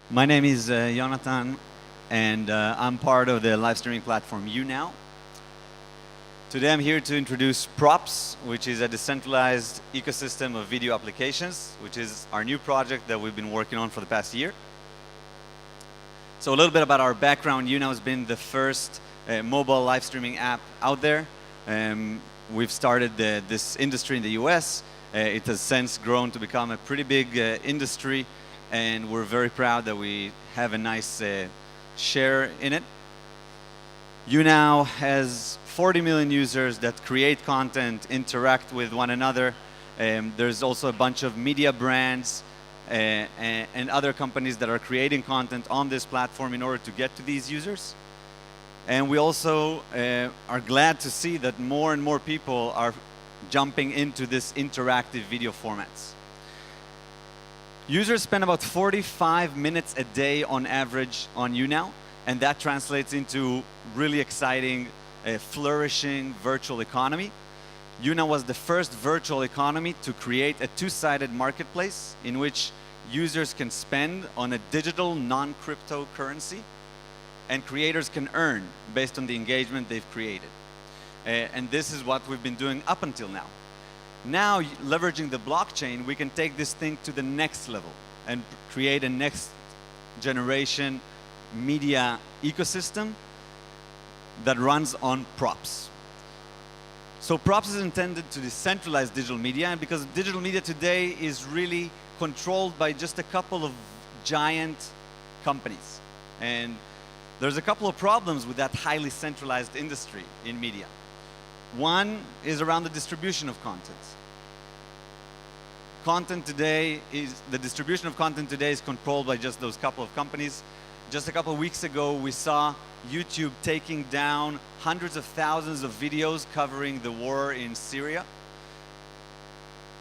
My name is Jonathan, and I'm part of the live streaming platform YouNow. Today I'm here to introduce Props, which is a decentralized ecosystem of video applications, which is our new project that we've been working on for the past year. So a little bit about our background. YouNow has been the first mobile live streaming app out there. We've started this industry in the US. It has since grown to become a pretty big industry, and we're very proud that we have a nice share in it. YouNow has 40 million users that create content, interact with one another. There's also a bunch of media brands and other companies that are creating content on this platform in order to get to these users. And we also are glad to see that more and more people are jumping into this interactive video formats. Users spend about 45 minutes a day on average on YouNow, and that translates into really exciting, flourishing virtual economy. YouNow was the first virtual economy to create a two-sided marketplace in which users can spend on a digital non-crypto currency, and creators can earn based on the engagement they've created. And this is what we've been doing up until now. Now, leveraging the blockchain, we can take this thing to the next level and create a next generation media ecosystem that runs on Props. So Props is intended to decentralize digital media, and because digital media today is really controlled by just a couple of giant companies. And there's a couple of problems with that highly centralized industry in media. One is around the distribution of content. The distribution of content today is controlled by just those couple of companies. Just a couple of weeks ago, we saw YouTube taking down hundreds of thousands of videos covering the war in Syria.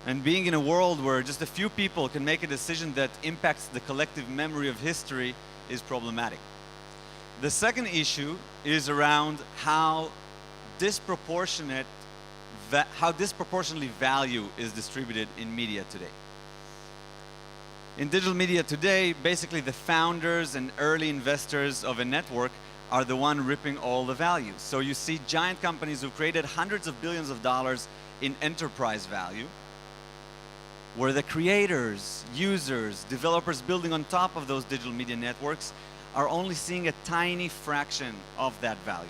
And being in a world where just a few people can make a decision that impacts the collective memory of history is problematic. The second issue is around how disproportionately value is distributed in media today. In digital media today, basically the founders and early investors of a network are the one ripping all the value. So you see giant companies who created hundreds of billions of dollars in enterprise value, where the creators, users, developers building on top of those digital media networks are only seeing a tiny fraction of that value.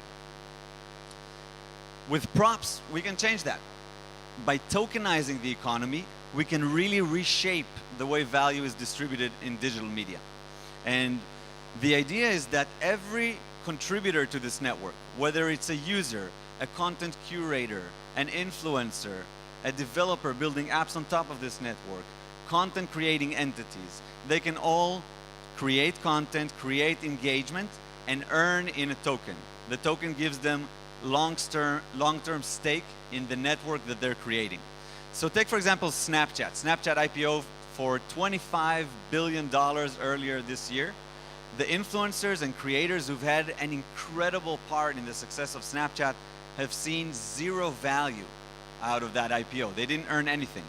With Props, we can change that. By tokenizing the economy, we can really reshape the way value is distributed in digital media. And the idea is that every contributor to this network, whether it's a user, a content curator, an influencer, a developer building apps on top of this network, content creating entities, they can all create content, create engagement, and earn in a token. The token gives them long-term stake in the network that they're creating. So take, for example, Snapchat. Snapchat IPO for $25 billion earlier this year. The influencers and creators who've had an incredible part in the success of Snapchat have seen zero value out of that IPO. They didn't earn anything.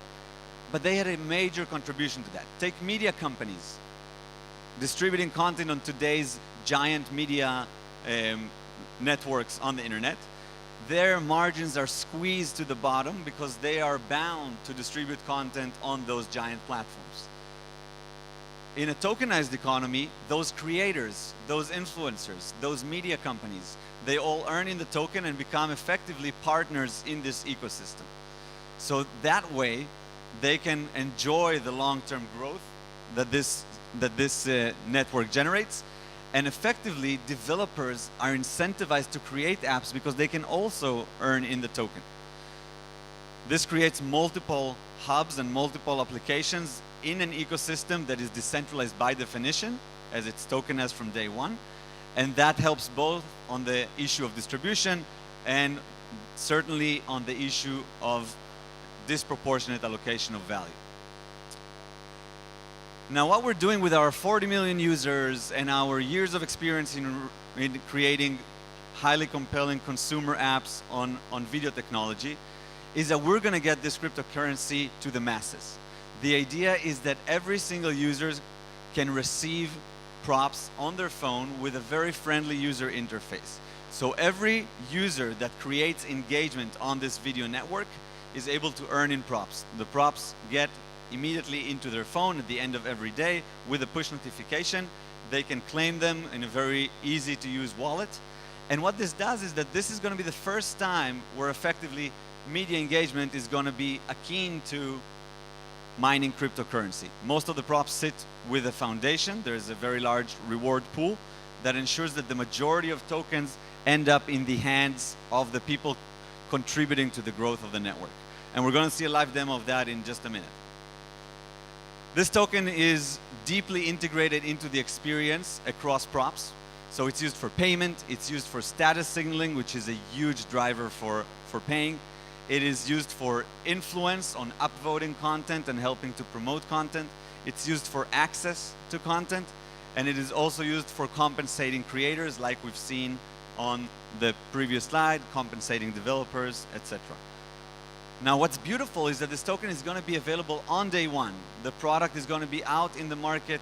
But they had a major contribution to that. Take media companies distributing content on today's giant media networks on the internet. Their margins are squeezed to the bottom because they are bound to distribute content on those giant platforms. In a tokenized economy, those creators, those influencers, those media companies, they all earn in the token and become effectively partners in this ecosystem. So that way, they can enjoy the long-term growth that this network generates. And effectively, developers are incentivized to create apps because they can also earn in the token. This creates multiple hubs and multiple applications in an ecosystem that is decentralized by definition, as it's tokenized from day one. And that helps both on the issue of distribution and certainly on the issue of disproportionate allocation of value. Now, what we're doing with our 40 million users and our years of experience in creating highly compelling consumer apps on video technology is that we're going to get this cryptocurrency to the masses. The idea is that every single user can receive props on their phone with a very friendly user interface. So every user that creates engagement on this video network is able to earn in props. The props get immediately into their phone at the end of every day with a push notification. They can claim them in a very easy to use wallet. And what this does is that this is going to be the first time where effectively media engagement is going to be akin to mining cryptocurrency. Most of the props sit with a foundation. There's a very large reward pool that ensures that the majority of tokens end up in the hands of the people contributing to the growth of the network. And we're going to see a live demo of that in just a minute. This token is deeply integrated into the experience across props. So it's used for payment, it's used for status signaling, which is a huge driver for paying. It is used for influence on upvoting content and helping to promote content. It's used for access to content. And it is also used for compensating creators, like we've seen on the previous slide, compensating developers, etc. Now, what's beautiful is that this token is going to be available on day one. The product is going to be out in the market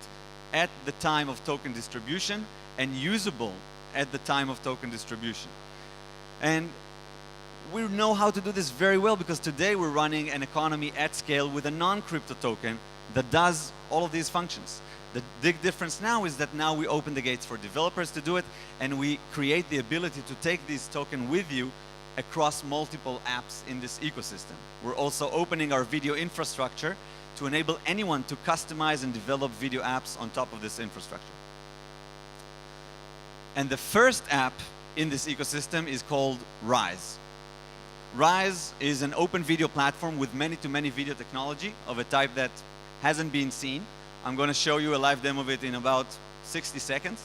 at the time of token distribution and usable at the time of token distribution. And we know how to do this very well because today we're running an economy at scale with a non-crypto token that does all of these functions. The big difference now is that now we open the gates for developers to do it, and we create the ability to take this token with you across multiple apps in this ecosystem. We're also opening our video infrastructure to enable anyone to customize and develop video apps on top of this infrastructure. And the first app in this ecosystem is called Rise. Rise is an open video platform with many-to-many video technology of a type that hasn't been seen. I'm going to show you a live demo of it in about 60 seconds.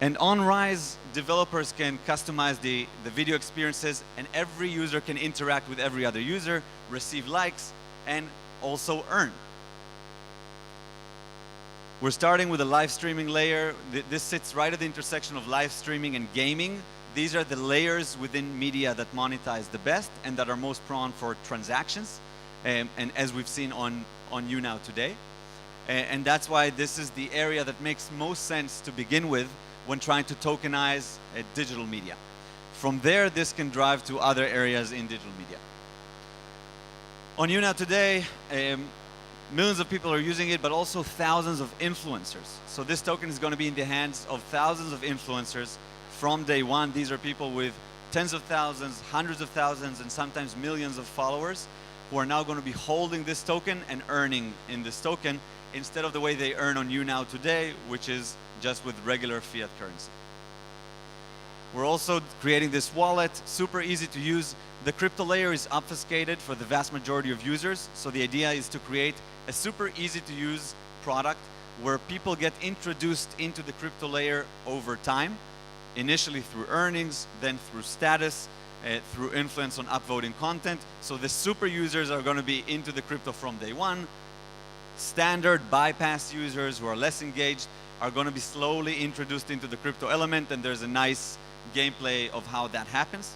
And on Rise, developers can customize the video experiences, and every user can interact with every other user, receive likes, and also earn. We're starting with a live streaming layer. This sits right at the intersection of live streaming and gaming. These are the layers within media that monetize the best and that are most prone for transactions, and as we've seen on YouNow today. And that's why this is the area that makes most sense to begin with when trying to tokenize digital media. From there, this can drive to other areas in digital media. On YouNow today, millions of people are using it, but also thousands of influencers. So this token is going to be in the hands of thousands of influencers from day one. These are people with tens of thousands, hundreds of thousands, and sometimes millions of followers who are now going to be holding this token and earning in this token instead of the way they earn on YouNow today, which is just with regular fiat currency. We're also creating this wallet, super easy to use. The crypto layer is obfuscated for the vast majority of users, so the idea is to create a super easy to use product where people get introduced into the crypto layer over time, initially through earnings, then through status, through influence on upvoting content. So the super users are going to be into the crypto from day one. Standard bypass users who are less engaged are going to be slowly introduced into the crypto element, and there's a nice gameplay of how that happens.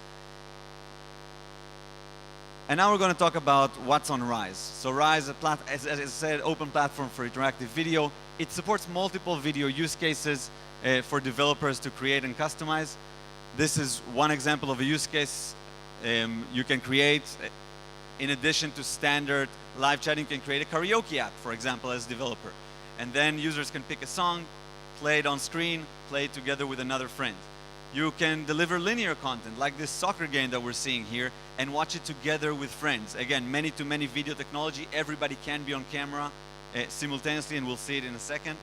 And now we're going to talk about what's on Rise. So Rise, as I said, open platform for interactive video. It supports multiple video use cases for developers to create and customize. This is one example of a use case you can create. In addition to standard live chatting, you can create a karaoke app, for example, as a developer. And then users can pick a song, play it on screen, play it together with another friend. You can deliver linear content, like this soccer game that we're seeing here, and watch it together with friends. Again, many-to-many video technology. Everybody can be on camera simultaneously, and we'll see it in a second.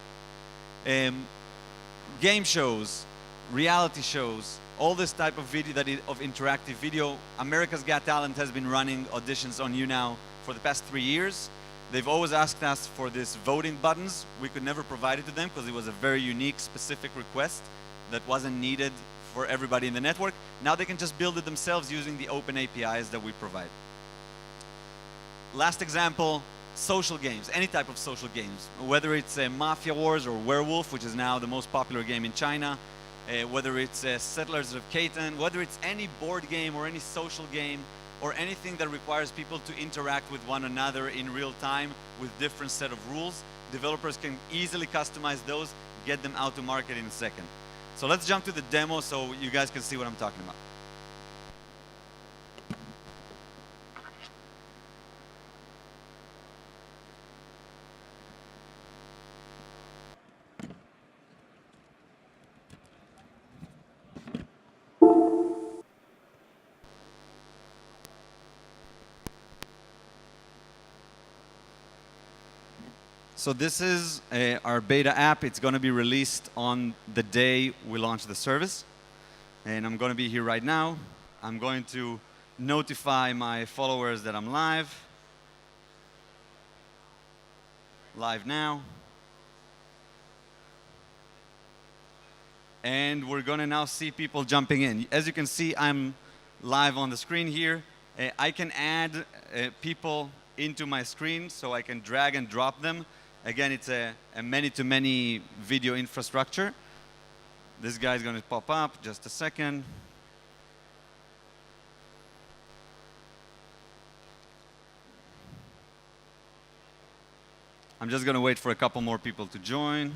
Game shows, reality shows, all this type of video of interactive video. America's Got Talent has been running auditions on YouNow for the past 3 years. They've always asked us for these voting buttons. We could never provide it to them because it was a very unique, specific request that wasn't needed for everybody in the network. Now they can just build it themselves using the open APIs that we provide. Last example, social games, any type of social games, whether it's Mafia Wars or Werewolf, which is now the most popular game in China, whether it's Settlers of Catan, whether it's any board game or any social game or anything that requires people to interact with one another in real time with different set of rules. Developers can easily customize those, get them out to market in a second. So let's jump to the demo so you guys can see what I'm talking about. So this is our beta app. It's going to be released on the day we launch the service. And I'm going to be here right now. I'm going to notify my followers that I'm live. Live now. And we're going to now see people jumping in. As you can see, I'm live on the screen here. I can add people into my screen, so I can drag and drop them. Again, it's a many-to-many video infrastructure. This guy's going to pop up, just a second. I'm just going to wait for a couple more people to join.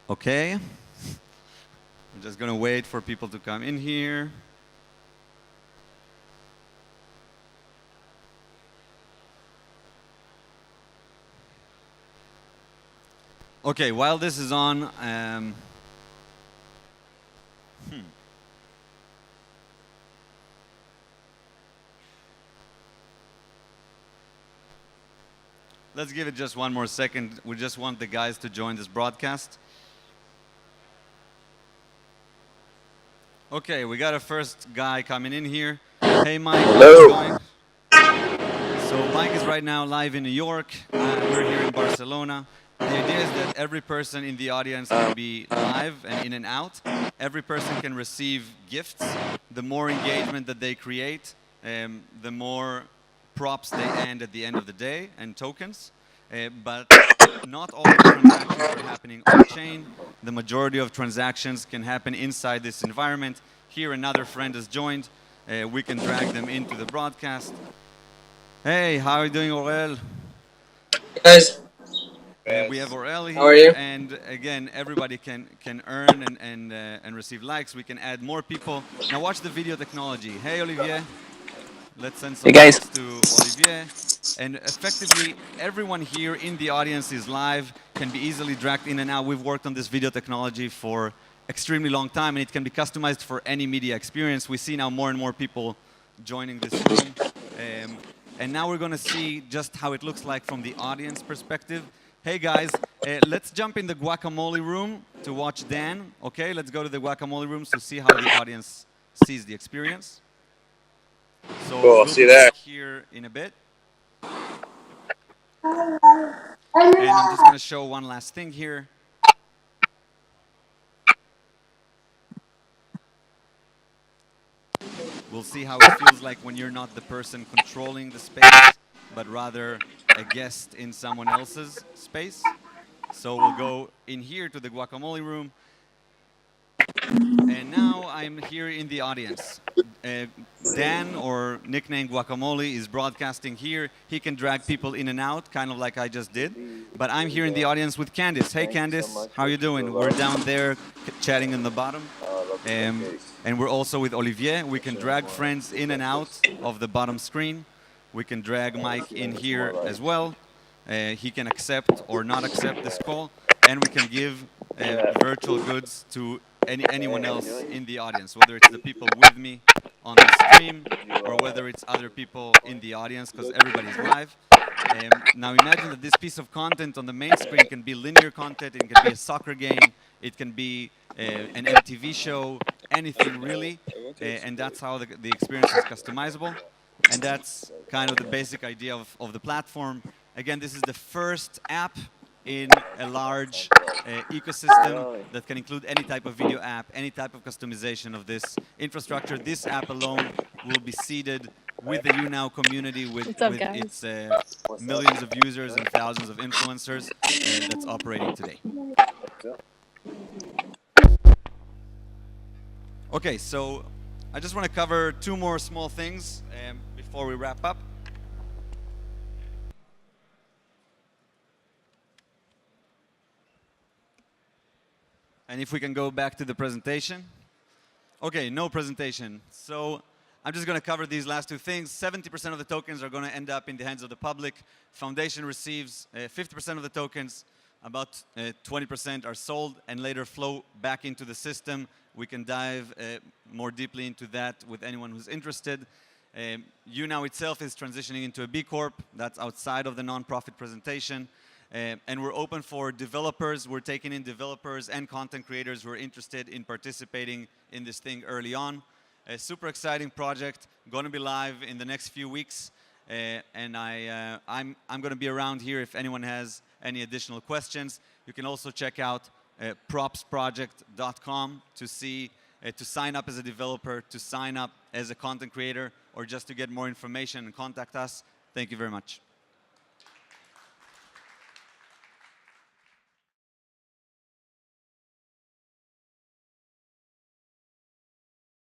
Okay. I'm just going to wait for people to come in here. Okay, while this is on, let's give it just one more second. We just want the guys to join this broadcast. Okay, we got a first guy coming in here. Hey, Mike, how's it going? So Mike is right now live in New York. We're here in Barcelona. The idea is that every person in the audience can be live and in and out. Every person can receive gifts. The more engagement that they create, the more props they end at the end of the day and tokens. But not all of the transactions are happening on-chain. The majority of transactions can happen inside this environment. Here, another friend has joined. We can drag them into the broadcast. Hey, how are you doing, Orel? Hey guys. We have Orel here. How are you? And again, everybody can earn and receive likes. We can add more people. Now watch the video technology. Hey, Olivier. Let's send some likes to Olivier. And effectively, everyone here in the audience is live, can be easily dragged in and out. We've worked on this video technology for extremely long time, and it can be customized for any media experience. We see now more and more people joining this room. And now we're going to see just how it looks like from the audience perspective. Hey guys, let's jump in the guacamole room to watch Dan. Okay, let's go to the guacamole room to see how the audience sees the experience. So Cool, we'll see you be there. back here in a bit. And I'm just going to show one last thing here. We'll see how it feels like when you're not the person controlling the space, but rather a guest in someone else's space. So we'll go in here to the guacamole room. And now I'm here in the audience. Dan, or nicknamed Guacamole, is broadcasting here. He can drag people in and out, kind of like I just did. But I'm here in the audience with Candice. Hey, Candice, how are you doing? We're down there chatting in the bottom. And we're also with Olivier. We can drag friends in and out of the bottom screen. We can drag Mike in here as well. He can accept or not accept this call. And we can give virtual goods to anyone else in the audience, whether it's the people with me on the stream or whether it's other people in the audience, because everybody's live. Now imagine that this piece of content on the main screen can be linear content, it can be a soccer game, it can be an MTV show, anything really, and that's how the experience is customizable. And that's kind of the basic idea of the platform. Again, this is the first app in a large ecosystem that can include any type of video app, any type of customization of this infrastructure. This app alone will be seeded with the YouNow community, with its millions of users and thousands of influencers that's operating today. Okay, so I just want to cover two more small things before we wrap up. And if we can go back to the presentation. Okay, no presentation. So I'm just going to cover these last two things. 70% of the tokens are going to end up in the hands of the public. Foundation receives 50% of the tokens. About 20% are sold and later flow back into the system. We can dive more deeply into that with anyone who's interested. YouNow itself is transitioning into a B Corp. That's outside of the nonprofit presentation. And we're open for developers. We're taking in developers and content creators who are interested in participating in this thing early on. A super exciting project, going to be live in the next few weeks. And I'm going to be around here if anyone has any additional questions. You can also check out propsproject.com to see, to sign up as a developer, to sign up as a content creator, or just to get more information and contact us. Thank you very much.